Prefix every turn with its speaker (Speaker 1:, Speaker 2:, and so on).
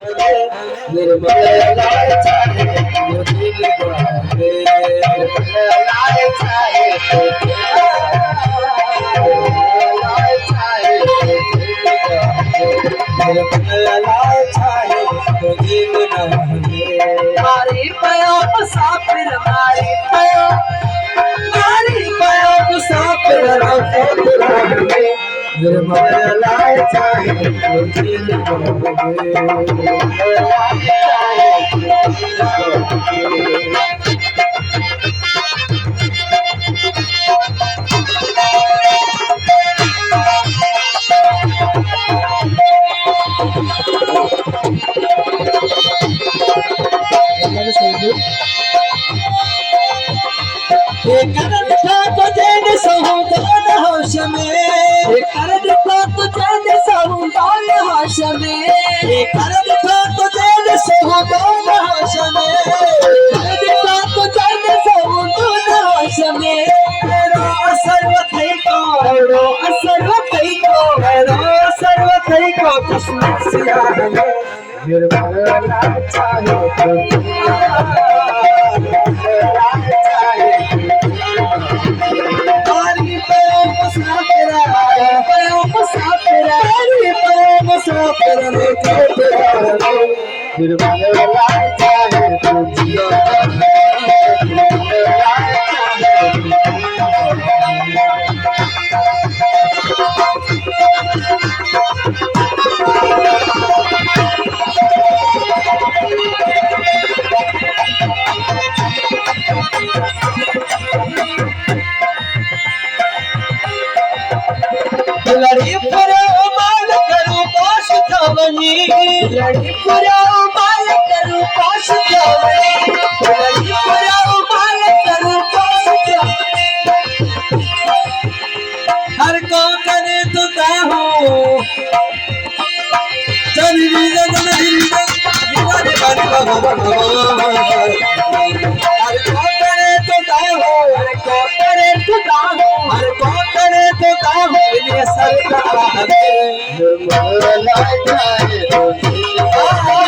Speaker 1: निर्मल लाल चाहे तो दिल गावे, निर्मल लाल चाहे तो दिल गावे। मारी पयो मुसाफिर मारी पयो मुसाफिर निर्मल लाल चाहे तो दिल गावे, निर्मल लाल चाहे तो दिल गावे। करद था तुझे सहूं दोन होश में, करद था तुझे सहूं दोन होश में, करद था तुझे सहूं दोन होश में, करद था तुझे सहूं दोन होश में। रो सर्व थई को, रो सर्व थई को, रो सर्व थई को कृष्ण सिया में निर्मल लाल चाहे तो निर्मल लाल चाहे तो जिया। लड़ी पुरा माल करूं पास थावनी, लड़ी पुरा माल करूं पास थावनी, लड़ी पुरा माल करूं पास थावनी। हर को करे तो हो चली जगन हर को करे तो हो, हर को करे तो हो, हर को करे तो हो ये सरकार निर्मल लाल चाहे तो दिल गावे।